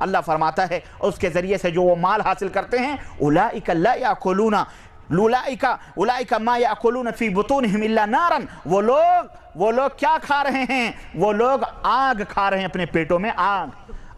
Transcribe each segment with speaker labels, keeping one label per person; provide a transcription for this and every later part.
Speaker 1: اللہ فرماتا ہے اس کے ذریعے سے جو وہ مال حاصل کرتے ہیں اولئک لا یاکلون اولئک ما یاکلون فی بطونہم الا نارا، وہ لوگ کیا کھا رہے ہیں؟ وہ لوگ آگ کھا رہے ہیں اپنے پیٹوں میں، آگ۔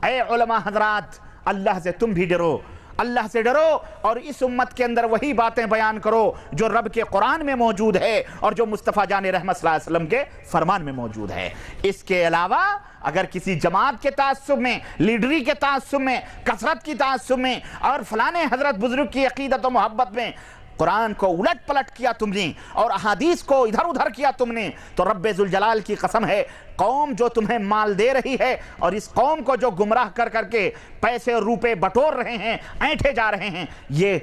Speaker 1: اے علماء حضرات، اللہ سے تم بھی ڈرو، اللہ سے ڈرو، اور اس امت کے اندر وہی باتیں بیان کرو جو رب کے قرآن میں موجود ہے اور جو مصطفیٰ جان رحمت صلی اللہ علیہ وسلم کے فرمان میں موجود ہے۔ اس کے علاوہ اگر کسی جماعت کے تعصب میں، لیڈری کے تعصب میں، کثرت کی تعصب میں اور فلانے حضرت بزرگ کی عقیدت و محبت میں قرآن کو الٹ پلٹ کیا تم نے اور احادیث کو ادھر ادھر کیا تم نے، تو رب ذوالجلال کی قسم ہے، قوم جو تمہیں مال دے رہی ہے اور اس قوم کو جو گمراہ کر کر کے پیسے اور روپے بٹور رہے ہیں، اینٹھے جا رہے ہیں، یہ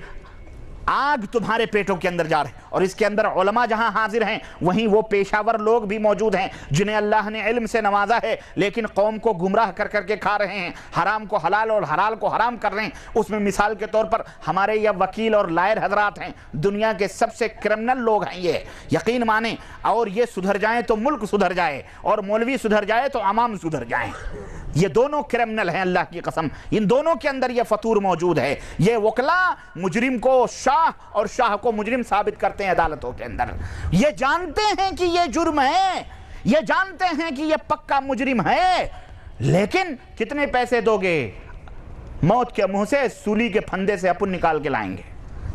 Speaker 1: آگ تمہارے پیٹوں کے اندر جا رہے ہیں۔ اور اس کے اندر علماء جہاں حاضر ہیں وہیں وہ پیشاور لوگ بھی موجود ہیں جنہیں اللہ نے علم سے نوازا ہے، لیکن قوم کو گمراہ کر کر کے کھا رہے ہیں، حرام کو حلال اور حلال کو حرام کر رہے ہیں۔ اس میں مثال کے طور پر ہمارے یہ وکیل اور لائر حضرات ہیں، دنیا کے سب سے کرمنل لوگ ہیں یہ، یقین مانیں، اور یہ سدھر جائیں تو ملک سدھر جائے، اور مولوی سدھر جائے تو عوام سدھر جائیں۔ یہ دونوں کرمنل ہیں، اللہ کی قسم، ان دونوں کے اندر یہ فطور موجود ہے۔ یہ وکلا مجرم کو شاہ اور شاہ کو مجرم ثابت کرتے ہیں عدالتوں کے اندر۔ یہ جانتے ہیں کہ یہ جرم ہے، یہ جانتے ہیں کہ یہ پکا مجرم ہے، لیکن کتنے پیسے دو گے؟ موت کے منہ سے سولی کے پھندے سے اپن نکال کے لائیں گے،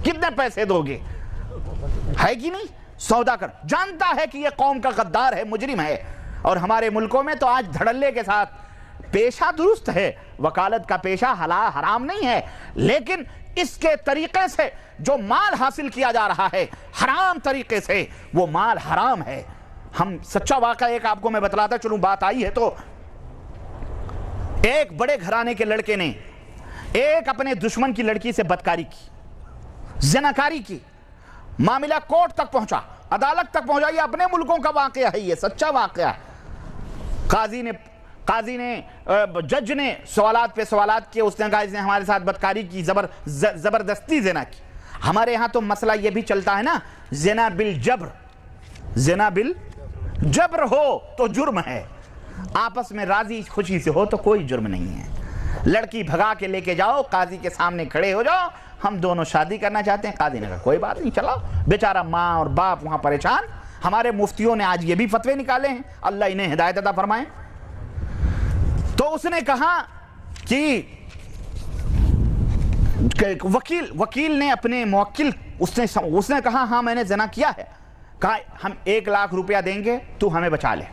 Speaker 1: کتنے پیسے دو گے؟ ہے کہ نہیں؟ سودا کر، جانتا ہے کہ یہ قوم کا غدار ہے، مجرم ہے۔ اور ہمارے ملکوں میں تو آج دھڑلے کے ساتھ پیشہ درست ہے، وکالت کا پیشہ حلال حرام نہیں ہے، لیکن اس کے طریقے سے جو مال حاصل کیا جا رہا ہے حرام طریقے سے، وہ مال حرام ہے۔ ہم سچا واقعہ ایک آپ کو میں بتلاتا چلوں، بات آئی ہے تو، ایک بڑے گھرانے کے لڑکے نے ایک اپنے دشمن کی لڑکی سے بدکاری کی، زناکاری کی، معاملہ کورٹ تک پہنچا، عدالت تک پہنچا۔ یہ اپنے ملکوں کا واقعہ ہے، یہ سچا واقعہ ہے۔ قاضی نے جج نے سوالات پہ سوالات کیے، اس نے کہا اس نے ہمارے ساتھ بدکاری کی، زبردستی زنا کی۔ ہمارے ہاں تو مسئلہ یہ بھی چلتا ہے نا، زنا بالجبر، زنا بالجبر ہو تو جرم ہے، آپس میں راضی خوشی سے ہو تو کوئی جرم نہیں ہے۔ لڑکی بھگا کے لے کے جاؤ، قاضی کے سامنے کھڑے ہو جاؤ، ہم دونوں شادی کرنا چاہتے ہیں۔ قاضی نے کہا کوئی بات نہیں، چلاؤ۔ بیچارہ ماں اور باپ وہاں پریشان۔ ہمارے مفتیوں نے آج یہ بھی فتوے نکالے ہیں، اللہ انہیں ہدایت عطا فرمائے۔ تو اس نے کہا کہ وکیل نے اپنے موکل، اس نے کہا ہاں میں نے زنا کیا ہے، کہا ہم 1 لاکھ روپیہ دیں گے تو ہمیں بچا لے۔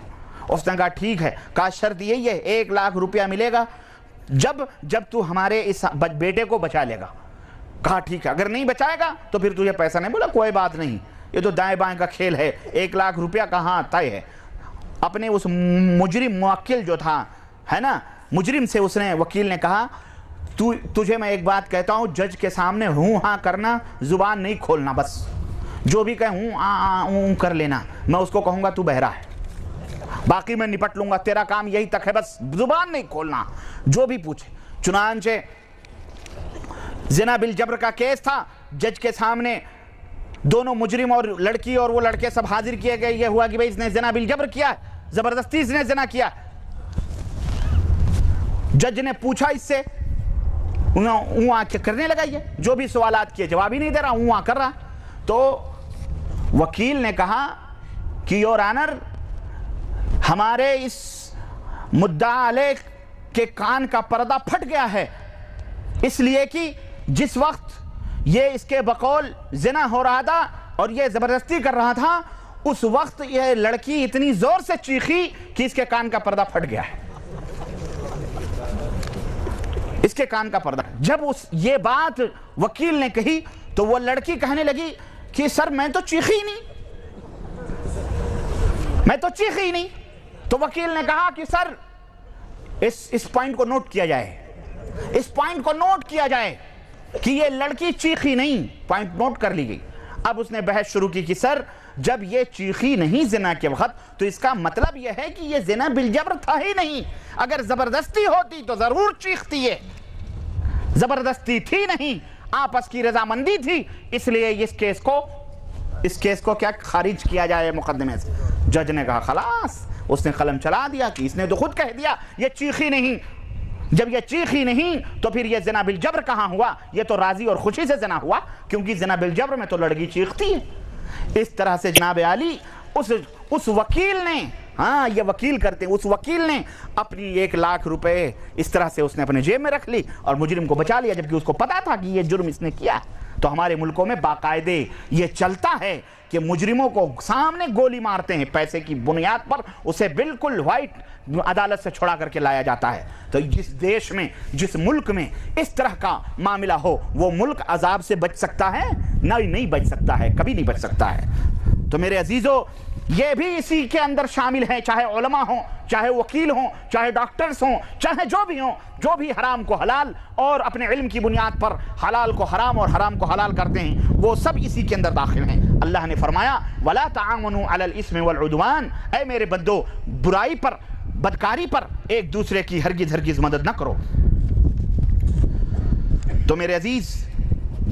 Speaker 1: اس نے کہا ٹھیک ہے، کہا شرط یہی ہے 1 لاکھ روپیہ ملے گا جب تو ہمارے اس بیٹے کو بچا لے گا۔ کہا ٹھیک ہے، اگر نہیں بچائے گا تو پھر تجھے پیسہ نہیں۔ بولا کوئی بات نہیں، یہ تو دائیں بائیں کا کھیل ہے، 1 لاکھ روپیہ کہاں طے ہے۔ اپنے اس مجرم موکل جو تھا ہے نا، مجرم سے اس نے وکیل نے کہا تجھے میں ایک بات کہتا ہوں، جج کے سامنے ہوں ہاں کرنا، زبان نہیں کھولنا، بس جو بھی کہے ہوں ہوں کر لینا، میں اس کو کہوں گا تو بہرا ہے، باقی میں نپٹ لوں گا، تیرا کام یہی تک ہے، بس زبان نہیں کھولنا، جو بھی پوچھے۔ چنانچہ زنا بالجبر کا کیس تھا، جج کے سامنے دونوں مجرم اور لڑکی اور وہ لڑکے سب حاضر کیے گئے۔ یہ ہوا کہ بھئی اس نے زنا بالجبر کیا ہے، زبردستی اس نے زنا کیا۔ جج نے پوچھا اس سے، اون کے کرنے لگا، یہ جو بھی سوالات کیے جواب ہی نہیں دے رہا، اون کر رہا۔ تو وکیل نے کہا کہ یور آنر، ہمارے اس مدعا علیہ کے کان کا پردہ پھٹ گیا ہے، اس لیے کہ جس وقت یہ اس کے بقول زنا ہو رہا تھا اور یہ زبردستی کر رہا تھا، اس وقت یہ لڑکی اتنی زور سے چیخی کہ اس کے کان کا پردہ پھٹ گیا ہے، اس کے کان کا پردہ۔ جب یہ بات وکیل نے کہی تو وہ لڑکی کہنے لگی کہ سر میں تو چیخی نہیں۔ تو وکیل نے کہا کہ سر اس پوائنٹ کو نوٹ کیا جائے، کہ یہ لڑکی چیخی نہیں، پوائنٹ نوٹ کر لی گئی۔ اب اس نے بحث شروع کی کہ سر جب یہ چیخی نہیں زنا کے وقت تو اس کا مطلب یہ ہے کہ یہ زنا بالجبر تھا ہی نہیں، اگر زبردستی ہوتی تو ضرور چیختی ہے، زبردستی تھی نہیں، آپس کی رضامندی تھی، اس لیے اس کیس کو کیا خارج کیا جائے مقدمے سے۔ جج نے کہا خلاص، اس نے قلم چلا دیا کہ اس نے تو خود کہہ دیا یہ چیخی نہیں۔ جب یہ چیخی نہیں تو پھر یہ زنا بالجبر کہاں ہوا؟ یہ تو راضی اور خوشی سے زنا ہوا، کیونکہ زنا بالجبر میں تو لڑکی چیختی ہے۔ اس طرح سے جناب علی اس وکیل نے، ہاں یہ وکیل کرتے ہیں، اس وکیل نے اپنی 1 لاکھ روپے اس طرح سے اس نے اپنے جیب میں رکھ لی اور مجرم کو بچا لیا، جبکہ اس کو پتا تھا کہ یہ جرم اس نے کیا۔ تو ہمارے ملکوں میں باقاعدے یہ چلتا ہے کہ مجرموں کو سامنے گولی مارتے ہیں، پیسے کی بنیاد پر اسے بالکل وائٹ عدالت سے چھڑا کر کے لایا جاتا ہے۔ تو جس دیش میں، جس ملک میں اس طرح کا معاملہ ہو، وہ ملک عذاب سے بچ سکتا ہے؟ نہیں بچ سکتا ہے، کبھی نہیں بچ سکتا ہے۔ تو میرے عزیزو، یہ بھی اسی کے اندر شامل ہیں، چاہے علماء ہوں، چاہے وکیل ہوں، چاہے ڈاکٹرز ہوں، چاہے جو بھی ہوں، جو بھی حرام کو حلال اور اپنے علم کی بنیاد پر حلال کو حرام اور حرام کو حلال کرتے ہیں، وہ سب اسی کے اندر داخل ہیں۔ اللہ نے فرمایا وَلَا تَعَاوَنُوا عَلَى الْإِثْمِ وَالْعُدْوَانِ، اے میرے بندو، برائی پر، بدکاری پر ایک دوسرے کی ہرگز مدد نہ کرو۔ تو میرے عزیز،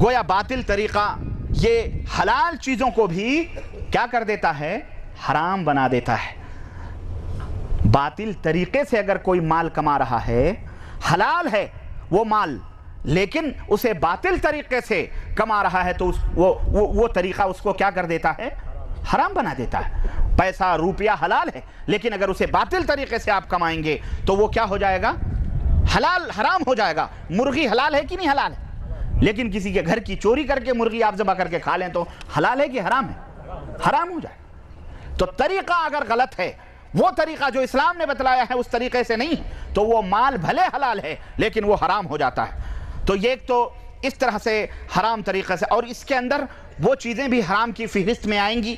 Speaker 1: گویا باطل طریقہ یہ حلال چیزوں کو بھی کیا کر دیتا ہے؟ حرام بنا دیتا ہے۔ باطل طریقے سے اگر کوئی مال کما رہا ہے، حلال ہے وہ مال، لیکن اسے باطل طریقے سے کما رہا ہے، تو وہ طریقہ اس کو کیا کر دیتا ہے؟ حرام بنا دیتا ہے۔ پیسہ روپیہ حلال ہے، لیکن اگر اسے باطل طریقے سے آپ کمائیں گے تو وہ کیا ہو جائے گا؟ حرام ہو جائے گا۔ مرغی حلال ہے کہ نہیں حلال ہے؟ لیکن کسی کے گھر کی چوری کر کے مرغی آپ ذبح کر کے کھا لیں تو حلال ہے کہ حرام ہے؟ حرام ہو جائے۔ تو طریقہ اگر غلط ہے، وہ طریقہ جو اسلام نے بتلایا ہے اس طریقے سے نہیں، تو وہ مال بھلے حلال ہے لیکن وہ حرام ہو جاتا ہے۔ تو یہ ایک تو اس طرح سے حرام طریقے سے، اور اس کے اندر وہ چیزیں بھی حرام کی فہرست میں آئیں گی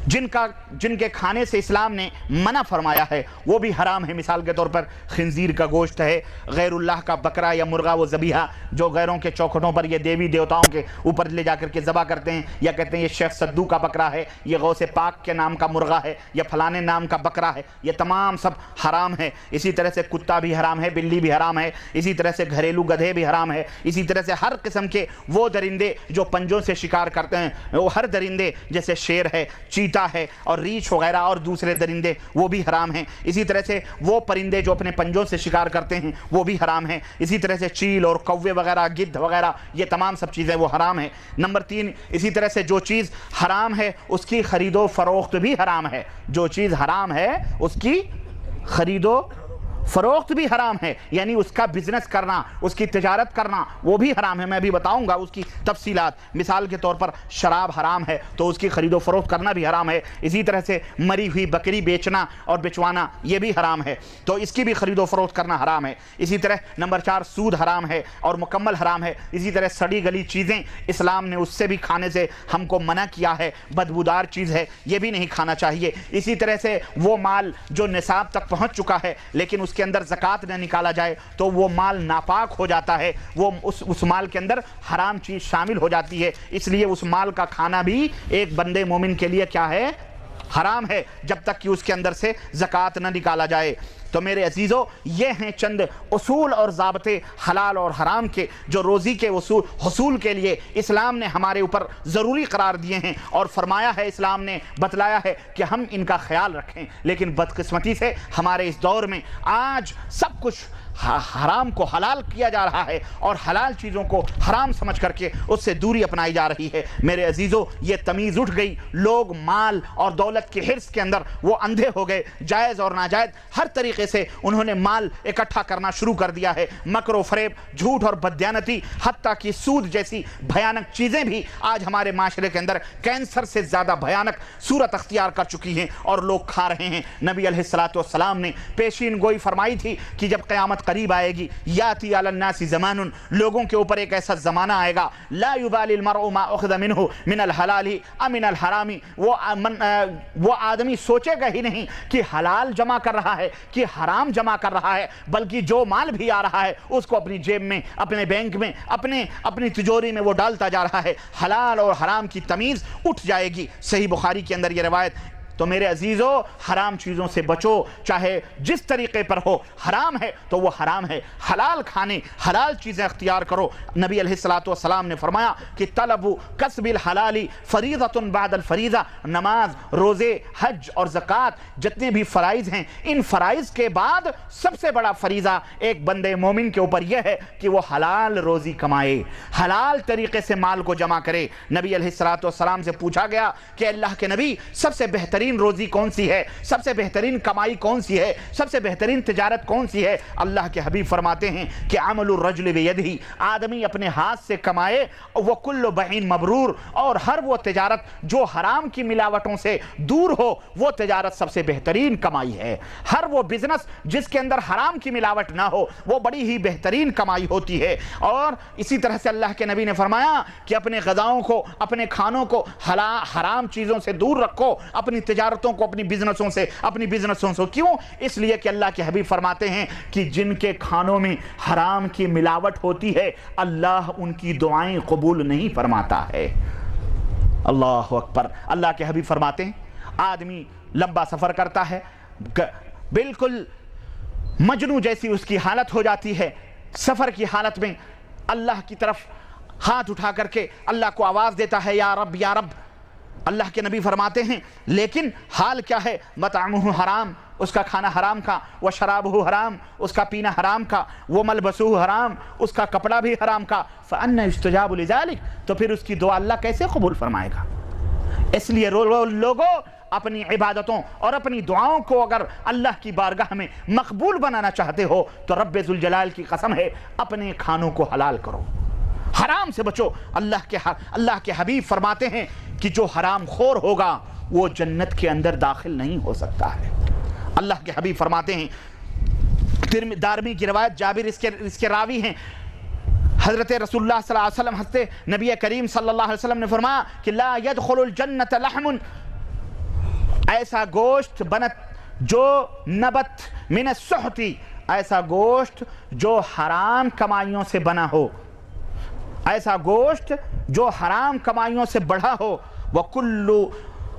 Speaker 1: جن کے کھانے سے اسلام نے منع فرمایا ہے، وہ بھی حرام ہے۔ مثال کے طور پر خنزیر کا گوشت ہے، غیر اللہ کا بکرا یا مرغا وہ ذبیحہ جو غیروں کے چوکھٹوں پر یہ دیوی دیوتاؤں کے اوپر لے جا کر کے ذبح کرتے ہیں، یا کہتے ہیں یہ شیخ صدو کا بکرا ہے، یہ غوث پاک کے نام کا مرغا ہے، یا فلانے نام کا بکرا ہے، یہ تمام سب حرام ہے۔ اسی طرح سے کتا بھی حرام ہے، بلی بھی حرام ہے، اسی طرح سے گھریلو گدھے بھی حرام ہے، اسی طرح سے ہر قسم کے وہ درندے جو پنجوں سے شکار کرتے ہیں، وہ ہر درندے جیسے شیر ہے، چیتا ہے اور ریچھ وغیرہ اور دوسرے درندے وہ بھی حرام ہیں۔ اسی طرح سے وہ پرندے جو اپنے پنجوں سے شکار کرتے ہیں وہ بھی حرام ہیں۔ اسی طرح سے چیل اور کوے وغیرہ، گدھ وغیرہ، یہ تمام سب چیزیں وہ حرام ہیں۔ نمبر 3، اسی طرح سے جو چیز حرام ہے اس کی خرید و فروخت بھی حرام ہے۔ جو چیز حرام ہے اس کی خرید و فروخت بھی حرام ہے، یعنی اس کا بزنس کرنا، اس کی تجارت کرنا وہ بھی حرام ہے۔ میں بھی بتاؤں گا اس کی تفصیلات۔ مثال کے طور پر شراب حرام ہے تو اس کی خرید و فروخت کرنا بھی حرام ہے۔ اسی طرح سے مری ہوئی بکری بیچنا اور بچوانا یہ بھی حرام ہے، تو اس کی بھی خرید و فروخت کرنا حرام ہے۔ اسی طرح نمبر 4، سود حرام ہے اور مکمل حرام ہے۔ اسی طرح سڑی گلی چیزیں اسلام نے اس سے بھی کھانے سے ہم کو منع کیا ہے، بدبودار چیز ہے، یہ بھی نہیں کھانا چاہیے۔ اسی طرح سے وہ مال جو نصاب تک پہنچ چکا ہے لیکن اس کے اندر زکوٰۃ نہ نکالا جائے تو وہ مال ناپاک ہو جاتا ہے، وہ اس مال کے اندر حرام چیز شامل ہو جاتی ہے، اس لیے اس مال کا کھانا بھی ایک بندے مومن کے لیے کیا ہے؟ حرام ہے، جب تک کہ اس کے اندر سے زکوٰۃ نہ نکالا جائے۔ تو میرے عزیزو، یہ ہیں چند اصول اور ضابطے حلال اور حرام کے جو روزی کے حصول کے لیے اسلام نے ہمارے اوپر ضروری قرار دیے ہیں، اور فرمایا ہے، اسلام نے بتلایا ہے کہ ہم ان کا خیال رکھیں۔ لیکن بدقسمتی سے ہمارے اس دور میں آج سب کچھ حرام کو حلال کیا جا رہا ہے اور حلال چیزوں کو حرام سمجھ کر کے اس سے دوری اپنائی جا رہی ہے۔ میرے عزیزو، یہ تمیز اٹھ گئی، لوگ مال اور دولت کے حرص کے اندر وہ اندھے ہو گئے، جائز اور ناجائز ہر طریقے سے انہوں نے مال اکٹھا کرنا شروع کر دیا ہے۔ مکر و فریب، جھوٹ اور بددیانتی، حتیٰ کہ سود جیسی بھیانک چیزیں بھی آج ہمارے معاشرے کے اندر کینسر سے زیادہ بھیانک صورت اختیار کر چکی ہیں اور لوگ کھا رہے ہیں۔ نبی علیہ السلام نے پیشین گوئی فرمائی تھی کہ جب قیامت قریب آئے گی، یاتی علی الناس زمان، لوگوں کے اوپر ایک ایسا زمانہ آئے گا، لا یبالی المرء ما اخذ منہ من الحلال ام من الحرام، وہ آدمی سوچے گا ہی نہیں کہ حلال جمع کر رہا ہے کہ حرام جمع کر رہا ہے، بلکہ جو مال بھی آ رہا ہے اس کو اپنی جیب میں، اپنے بینک میں، اپنی تجوری میں وہ ڈالتا جا رہا ہے۔ حلال اور حرام کی تمیز اٹھ جائے گی۔ صحیح بخاری کے اندر یہ روایت تو میرے عزیزو حرام چیزوں سے بچو، چاہے جس طریقے پر ہو، حرام ہے تو وہ حرام ہے، حلال کھانے حلال چیزیں اختیار کرو۔ نبی علیہ السلام نے فرمایا کہ طلب کسب الحلال فریضۃ بعد الفریضہ، نماز، روزے، حج اور زکوٰۃ جتنے بھی فرائض ہیں، ان فرائض کے بعد سب سے بڑا فریضہ ایک بندے مومن کے اوپر یہ ہے کہ وہ حلال روزی کمائے، حلال طریقے سے مال کو جمع کرے۔ نبی علیہ السلام سے پوچھا گیا کہ اللہ کے نبی سب سے بہترین روزی کون سی ہے، سب سے بہترین کمائی کون سی ہے، سب سے بہترین تجارت کون سی ہے؟ اللہ کے حبیب فرماتے ہیں کہ عمل الرجل بیدہ، آدمی اپنے ہاتھ سے کمائے، وہ کل بعین مبرور، اور ہر وہ تجارت جو حرام کی ملاوٹوں سے دور ہو وہ تجارت سب سے بہترین کمائی ہے۔ ہر وہ بزنس جس کے اندر حرام کی ملاوٹ نہ ہو وہ بڑی ہی بہترین کمائی ہوتی ہے۔ اور اسی طرح سے اللہ کے نبی نے فرمایا کہ اپنے غذاؤں کو، اپنے کھانوں کو حرام چیزوں سے دور رکھو، اپنی تجارتوں کو اپنی بزنسوں سے کیوں؟ اس لیے کہ اللہ کے حبیب فرماتے ہیں کہ جن کے کھانوں میں حرام کی ملاوٹ ہوتی ہے اللہ ان کی دعائیں قبول نہیں فرماتا ہے۔ اللہ اکبر۔ اللہ کے حبیب فرماتے ہیں آدمی لمبا سفر کرتا ہے، بالکل مجنوں جیسی اس کی حالت ہو جاتی ہے، سفر کی حالت میں اللہ کی طرف ہاتھ اٹھا کر کے اللہ کو آواز دیتا ہے یا رب یا رب۔ اللہ کے نبی فرماتے ہیں لیکن حال کیا ہے؟ مطعمہ حرام، اس کا کھانا حرام کا، وہ شرابہ حرام، اس کا پینا حرام کا، وہ ملبسہ حرام، اس کا کپڑا بھی حرام کا، فأنى يستجاب لذلك، تو پھر اس کی دعا اللہ کیسے قبول فرمائے گا؟ اس لیے لوگوں اپنی عبادتوں اور اپنی دعاؤں کو اگر اللہ کی بارگاہ میں مقبول بنانا چاہتے ہو تو رب ذوالجلال کی قسم ہے اپنے کھانوں کو حلال کرو، حرام سے بچو۔ اللہ کے حبیب فرماتے ہیں کہ جو حرام خور ہوگا وہ جنت کے اندر داخل نہیں ہو سکتا ہے۔ اللہ کے حبیب فرماتے ہیں، دارمی کی روایت، جابر اس کے راوی ہیں، حضرت رسول اللہ صلی اللہ علیہ وسلم، حضرت نبی کریم صلی اللہ علیہ وسلم نے فرمایا کہ لا يدخل الجنت لحم، ایسا گوشت جو نبت من السحت، ایسا گوشت جو حرام کمائیوں سے بنا ہو، ایسا گوشت جو حرام کمائیوں سے بڑھا ہو،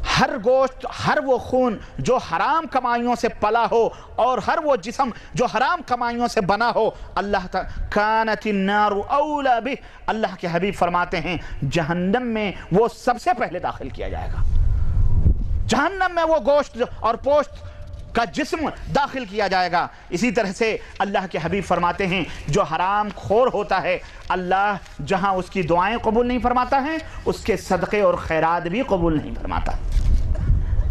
Speaker 1: ہر گوشت، ہر وہ خون جو حرام کمائیوں سے پلا ہو، اور ہر وہ جسم جو حرام کمائیوں سے بنا ہو، اللہ کانت النار اولا بہ، اللہ کے حبیب فرماتے ہیں جہنم میں وہ سب سے پہلے داخل کیا جائے گا، جہنم میں وہ گوشت اور پوشت کا جسم داخل کیا جائے گا۔ اسی طرح سے اللہ کے حبیب فرماتے ہیں جو حرام خور ہوتا ہے اللہ جہاں اس کی دعائیں قبول نہیں فرماتا ہے اس کے صدقے اور خیرات بھی قبول نہیں فرماتا۔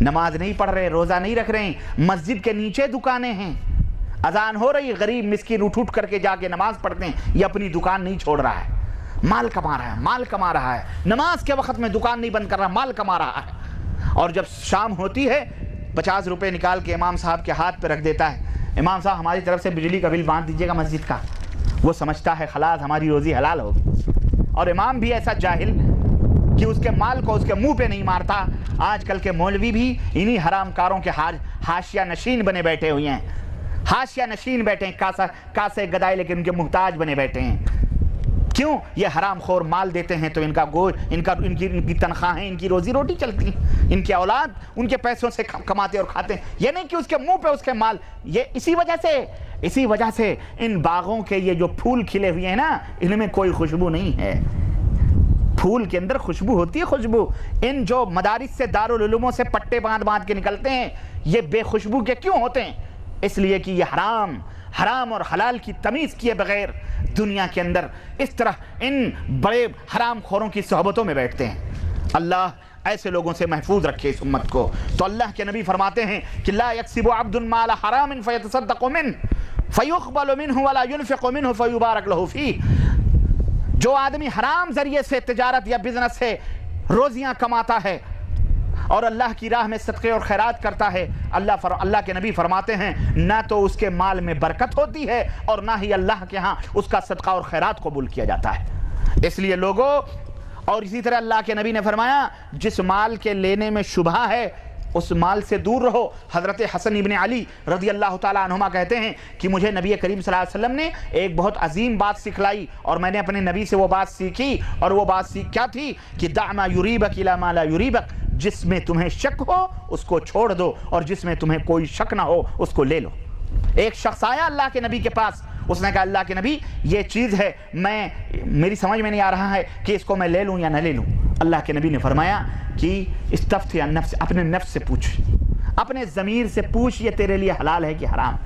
Speaker 1: نماز نہیں پڑھ رہے، روزہ نہیں رکھ رہے، مسجد کے نیچے دکانیں ہیں، اذان ہو رہی، غریب مسکین اٹھ کر کے جا کے نماز پڑھتے ہیں، یہ اپنی دکان نہیں چھوڑ رہا ہے، مال کما رہا ہے، نماز کے وقت میں دکان نہیں بند کر رہا، مال کما رہا ہے، اور جب شام ہوتی ہے 50 روپے نکال کے امام صاحب کے ہاتھ پہ رکھ دیتا ہے، امام صاحب ہماری طرف سے بجلی کا بل باندھ دیجیے گا مسجد کا، وہ سمجھتا ہے خلاص ہماری روزی حلال ہوگی، اور امام بھی ایسا جاہل کہ اس کے مال کو اس کے منہ پہ نہیں مارتا۔ آج کل کے مولوی بھی انہی حرام کاروں کے حاشیہ نشین بنے بیٹھے ہوئے ہیں، حاشیہ نشین بیٹھے ہیں، کاسے گدائے لیکن ان کے محتاج بنے بیٹھے ہیں۔ کیوں؟ یہ حرام خور مال دیتے ہیں تو ان کی تنخواہیں، ان کی روزی روٹی چلتی ہیں، ان کی اولاد ان کے پیسوں سے کماتے اور کھاتے ہیں، یہ نہیں کہ اس کے منہ پہ اس کے مال۔ یہ اسی وجہ سے ان باغوں کے یہ جو پھول کھلے ہوئے ہیں نا ان میں کوئی خوشبو نہیں ہے، پھول کے اندر خوشبو ہوتی ہے، خوشبو۔ ان جو مدارس سے دارالعلوموں سے پٹے باندھ کے نکلتے ہیں یہ بے خوشبو کے کیوں ہوتے ہیں؟ اس لیے کہ یہ حرام اور حلال کی تمیز کیے بغیر دنیا کے اندر اس طرح ان بڑے حرام خوروں کی صحبتوں میں بیٹھتے ہیں۔ اللہ ایسے لوگوں سے محفوظ رکھے اس امت کو۔ تو اللہ کے نبی فرماتے ہیں کہ لا یکسب عبد مال حرام فیتصدق منه فیقبل منه ولا ينفق منه فیبارک له فیہ، جو آدمی حرام ذریعے سے تجارت یا بزنس سے روزیاں کماتا ہے اور اللہ کی راہ میں صدقے اور خیرات کرتا ہے، اللہ کے نبی فرماتے ہیں نہ تو اس کے مال میں برکت ہوتی ہے اور نہ ہی اللہ کے ہاں اس کا صدقہ اور خیرات قبول کیا جاتا ہے۔ اس لیے لوگوں، اور اسی طرح اللہ کے نبی نے فرمایا جس مال کے لینے میں شبہ ہے اس مال سے دور رہو۔ حضرت حسن ابن علی رضی اللہ تعالیٰ عنہما کہتے ہیں کہ مجھے نبی کریم صلی اللہ علیہ وسلم نے ایک بہت عظیم بات سکھلائی اور میں نے اپنے نبی سے وہ بات سیکھی، اور وہ بات کیا تھی کہ دع ما یریبک الی ما لا یریبک، جس میں تمہیں شک ہو اس کو چھوڑ دو اور جس میں تمہیں کوئی شک نہ ہو اس کو لے لو۔ ایک شخص آیا اللہ کے نبی کے پاس، اس نے کہا اللہ کے نبی یہ چیز ہے میری سمجھ میں نہیں آ رہا ہے کہ اس کو میں لے لوں یا نہ لے لوں۔ اللہ کے نبی نے فرمایا کہ استفتی عن نفس، اپنے نفس سے پوچھ، اپنے ضمیر سے پوچھ یہ تیرے لیے حلال ہے کہ حرام۔